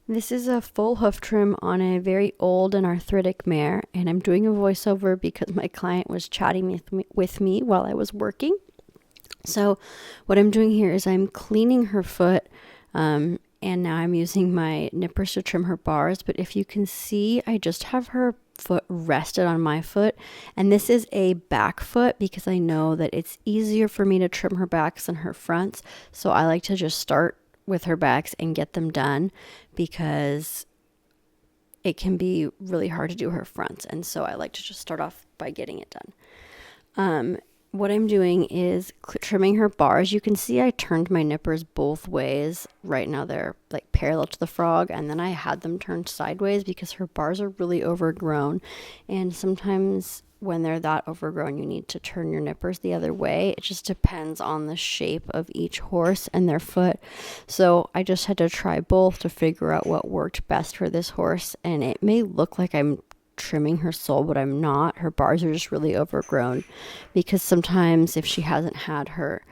This is a full hoof trim on a very old and arthritic mare, and I'm doing a voiceover because my client was chatting with me while I was working. So what I'm doing here is I'm cleaning her foot, and now I'm using my nippers to trim her bars. But if you can see, I just have her foot rested on my foot, and this is a back foot because I know that it's easier for me to trim her backs than her fronts. So I like to just start with her backs and get them done because it can be really hard to do her fronts, and so I like to just start off by getting it done. What I'm doing is trimming her bars. You can see I turned my nippers both ways. Right now they're like parallel to the frog, and then I had them turned sideways because her bars are really overgrown, and sometimes when they're that overgrown you need to turn your nippers the other way. It just depends on the shape of each horse and their foot. So I just had to try both to figure out what worked best for this horse, and it may look like I'm trimming her sole, but I'm not. Her bars are just really overgrown because sometimes if she hasn't had her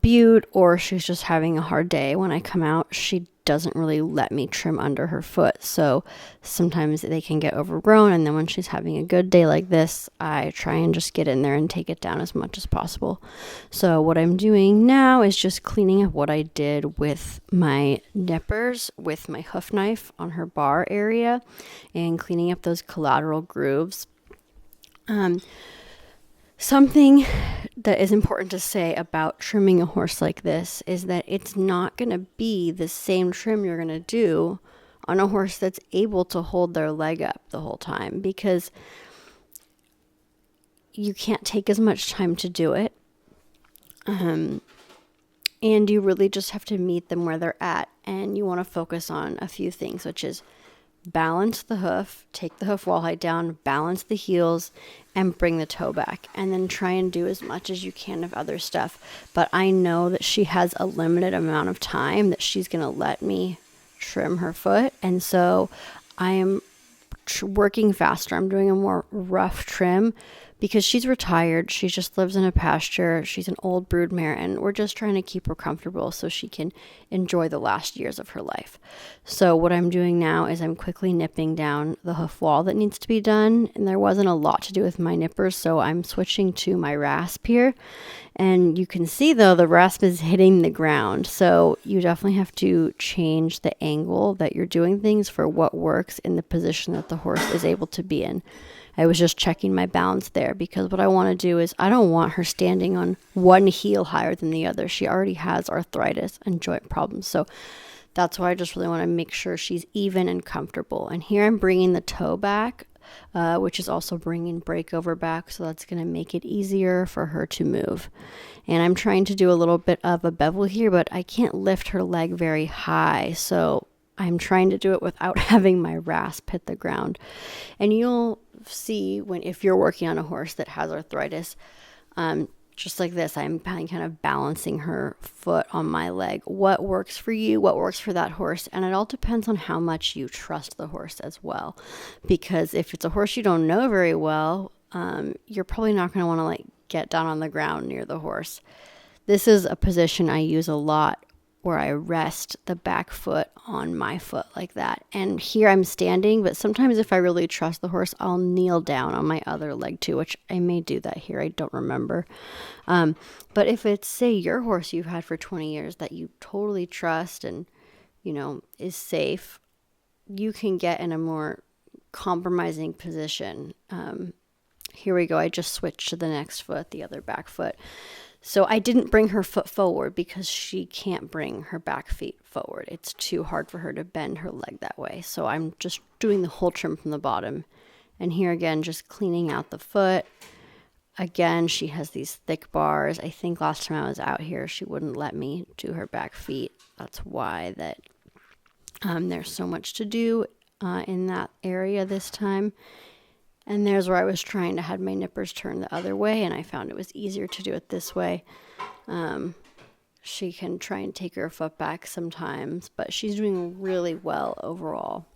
butte or she's just having a hard day, when I come out, she doesn't really let me trim under her foot. So sometimes they can get overgrown, and then when she's having a good day like this, I try and just get in there and take it down as much as possible. So what I'm doing now is just cleaning up what I did with my nippers with my hoof knife on her bar area and cleaning up those collateral grooves. Something that is important to say about trimming a horse like this is that it's not going to be the same trim you're going to do on a horse that's able to hold their leg up the whole time, because you can't take as much time to do it. And you really just have to meet them where they're at, and you want to focus on a few things, which is balance the hoof, take the hoof wall height down, balance the heels, and bring the toe back, and then try and do as much as you can of other stuff. But I know that she has a limited amount of time that she's going to let me trim her foot, and so I am working faster. I'm doing a more rough trim because she's retired. She just lives in a pasture. She's an old brood mare, and we're just trying to keep her comfortable so she can enjoy the last years of her life. So what I'm doing now is I'm quickly nipping down the hoof wall that needs to be done, and there wasn't a lot to do with my nippers, so I'm switching to my rasp here. And you can see, though, the rasp is hitting the ground, so you definitely have to change the angle that you're doing things for what works in the position that the horse is able to be in. I was just checking my balance there because what I want to do is I don't want her standing on one heel higher than the other. She already has arthritis and joint problems, so that's why I just really want to make sure she's even and comfortable. And here I'm bringing the toe back, which is also bringing breakover back, so that's going to make it easier for her to move. And I'm trying to do a little bit of a bevel here, but I can't lift her leg very high, so I'm trying to do it without having my rasp hit the ground. And you'll see if you're working on a horse that has arthritis, just like this, I'm kind of balancing her foot on my leg. What works for you, what works for that horse, and it all depends on how much you trust the horse as well. Because if it's a horse you don't know very well, you're probably not going to want to get down on the ground near the horse. This is a position I use a lot, where I rest the back foot on my foot like that. And here I'm standing, but sometimes if I really trust the horse, I'll kneel down on my other leg too, which I may do that here. I don't remember. But if it's, say, your horse you've had for 20 years that you totally trust and, is safe, you can get in a more compromising position. Here we go. I just switched to the next foot, the other back foot. So I didn't bring her foot forward because she can't bring her back feet forward. It's too hard for her to bend her leg that way. So I'm just doing the whole trim from the bottom. And here again, just cleaning out the foot. Again, she has these thick bars. I think last time I was out here, she wouldn't let me do her back feet. That's why there's so much to do in that area this time. And there's where I was trying to have my nippers turn the other way, and I found it was easier to do it this way. She can try and take her foot back sometimes, but she's doing really well overall.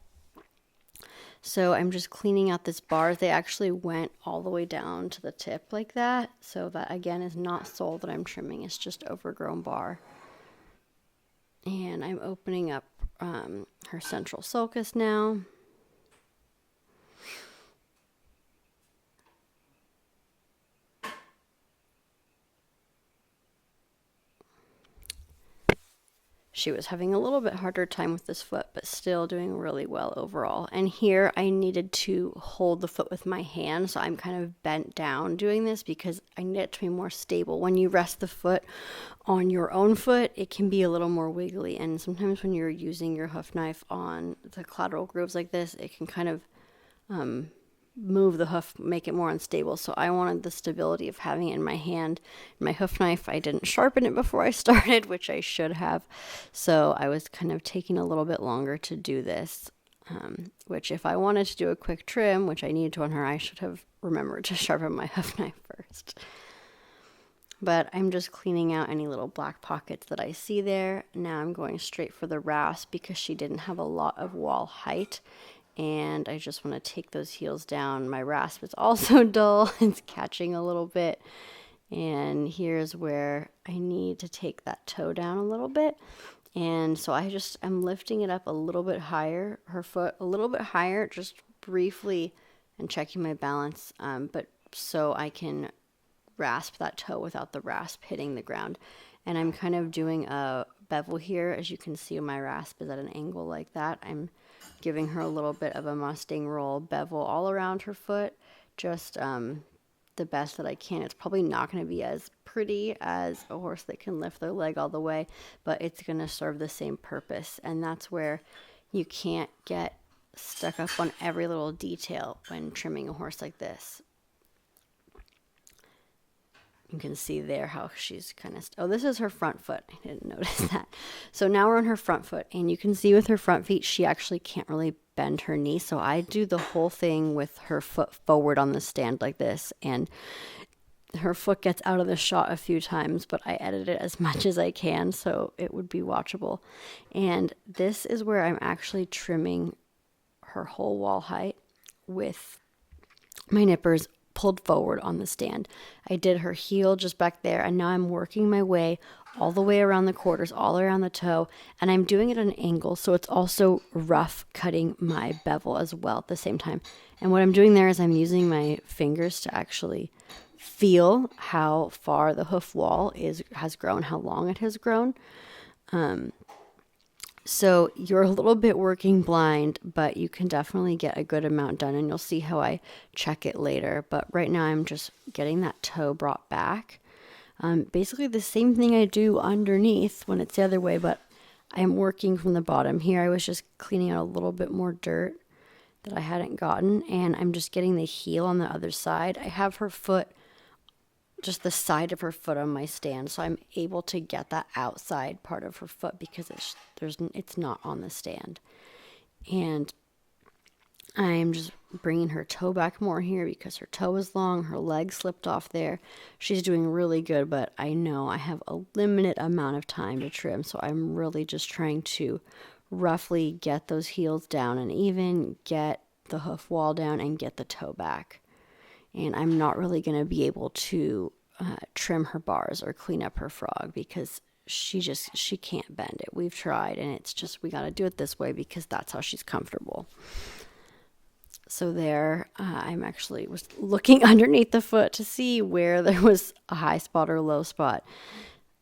So I'm just cleaning out this bar. They actually went all the way down to the tip like that. So that, again, is not sole that I'm trimming. It's just overgrown bar. And I'm opening up her central sulcus now. She was having a little bit harder time with this foot, but still doing really well overall. And here I needed to hold the foot with my hand, so I'm kind of bent down doing this because I need it to be more stable. When you rest the foot on your own foot, it can be a little more wiggly, and sometimes when you're using your hoof knife on the collateral grooves like this, it can kind of move the hoof, make it more unstable. So I wanted the stability of having it in my hand. My hoof knife, I didn't sharpen it before I started, which I should have. So I was kind of taking a little bit longer to do this, which if I wanted to do a quick trim, which I needed to on her, I should have remembered to sharpen my hoof knife first. But I'm just cleaning out any little black pockets that I see there. Now I'm going straight for the rasp because she didn't have a lot of wall height. And I just want to take those heels down. My rasp is also dull. It's catching a little bit. And here's where I need to take that toe down a little bit. And so I'm lifting it up a little bit higher, her foot a little bit higher, just briefly, and checking my balance, but so I can rasp that toe without the rasp hitting the ground. And I'm kind of doing a bevel here. As you can see, my rasp is at an angle like that. I'm giving her a little bit of a Mustang roll bevel all around her foot, just the best that I can. It's probably not going to be as pretty as a horse that can lift their leg all the way, but it's going to serve the same purpose. And that's where you can't get stuck up on every little detail when trimming a horse like this. You can see there how she's kind of, oh, this is her front foot. I didn't notice that. So now we're on her front foot, and you can see with her front feet, she actually can't really bend her knee. So I do the whole thing with her foot forward on the stand like this, and her foot gets out of the shot a few times, but I edit it as much as I can so it would be watchable. And this is where I'm actually trimming her whole wall height with my nippers pulled forward on the stand. I did her heel just back there, and now I'm working my way all the way around the quarters, all around the toe, and I'm doing it at an angle, so it's also rough cutting my bevel as well at the same time. And what I'm doing there is I'm using my fingers to actually feel how far the hoof wall has grown, how long it has grown. So you're a little bit working blind, but you can definitely get a good amount done, and you'll see how I check it later. But right now I'm just getting that toe brought back. Basically the same thing I do underneath when it's the other way, but I'm working from the bottom. Here I was just cleaning out a little bit more dirt that I hadn't gotten, and I'm just getting the heel on the other side. I have her foot, just the side of her foot on my stand, so I'm able to get that outside part of her foot because it's not on the stand. And I'm just bringing her toe back more here because her toe is long, her leg slipped off there. She's doing really good, but I know I have a limited amount of time to trim, so I'm really just trying to roughly get those heels down and even get the hoof wall down and get the toe back. And I'm not really going to be able to trim her bars or clean up her frog because she can't bend it. We've tried, and it's just, we got to do it this way because that's how she's comfortable. So there, I'm actually was looking underneath the foot to see where there was a high spot or low spot.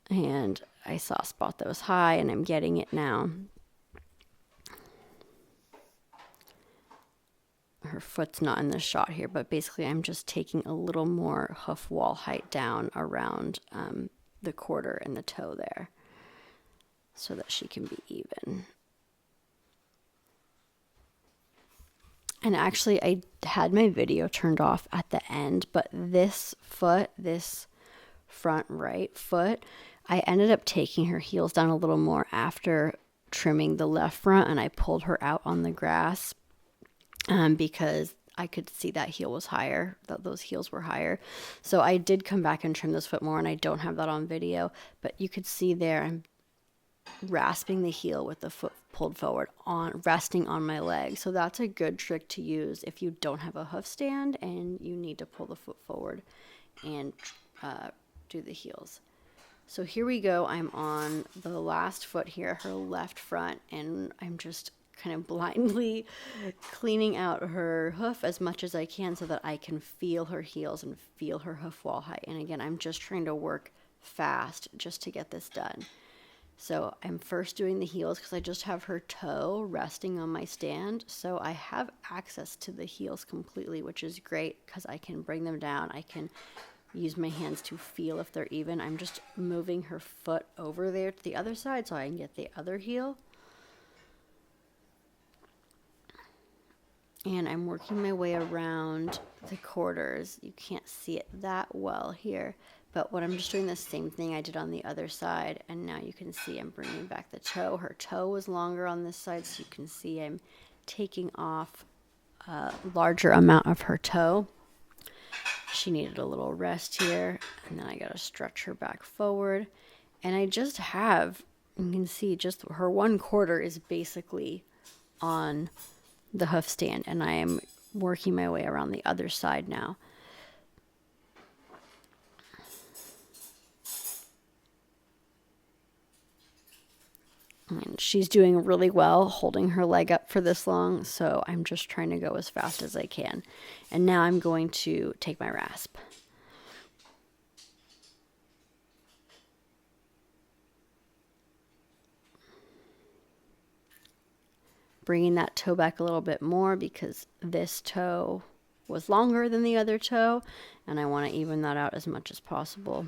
And I saw a spot that was high, and I'm getting it now. Her foot's not in the shot here, but basically I'm just taking a little more hoof wall height down around the quarter and the toe there so that she can be even. And actually I had my video turned off at the end, but this foot, this front right foot, I ended up taking her heels down a little more after trimming the left front, and I pulled her out on the grass. Because I could see that heel was higher, those heels were higher. So I did come back and trim this foot more, and I don't have that on video, but you could see there I'm rasping the heel with the foot pulled forward, resting on my leg. So that's a good trick to use if you don't have a hoof stand and you need to pull the foot forward and do the heels. So here we go. I'm on the last foot here, her left front, and I'm just kind of blindly cleaning out her hoof as much as I can so that I can feel her heels and feel her hoof wall height. And again, I'm just trying to work fast just to get this done. So I'm first doing the heels because I just have her toe resting on my stand. So I have access to the heels completely, which is great because I can bring them down. I can use my hands to feel if they're even. I'm just moving her foot over there to the other side so I can get the other heel. And I'm working my way around the quarters. You can't see it that well here, but what I'm just doing the same thing I did on the other side, and now you can see I'm bringing back the toe. Her toe was longer on this side, so you can see I'm taking off a larger amount of her toe. She needed a little rest here, and then I gotta stretch her back forward. And I just have, you can see just her 1/4 is basically on the hoof stand, and I am working my way around the other side now. And she's doing really well holding her leg up for this long, so I'm just trying to go as fast as I can. And now I'm going to take my rasp. Bringing that toe back a little bit more because this toe was longer than the other toe, and I want to even that out as much as possible.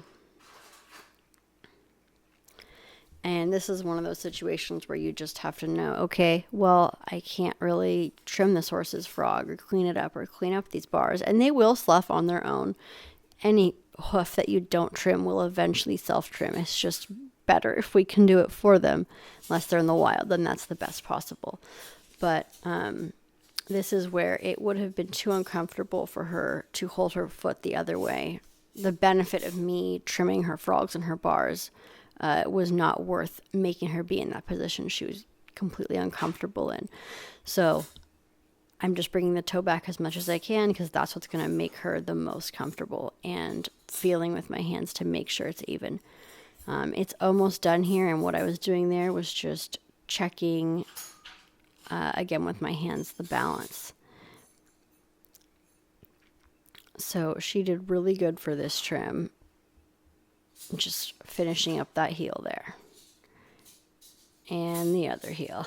And this is one of those situations where you just have to know, okay, well, I can't really trim this horse's frog or clean it up or clean up these bars, and they will slough on their own. Any hoof that you don't trim will eventually self-trim. It's just better if we can do it for them, unless they're in the wild, then that's the best possible. But this is where it would have been too uncomfortable for her to hold her foot the other way. The benefit of me trimming her frogs and her bars was not worth making her be in that position she was completely uncomfortable in. So I'm just bringing the toe back as much as I can because that's what's going to make her the most comfortable, and feeling with my hands to make sure it's even. It's almost done here, and what I was doing there was just checking, again with my hands, the balance. So she did really good for this trim. Just finishing up that heel there. And the other heel.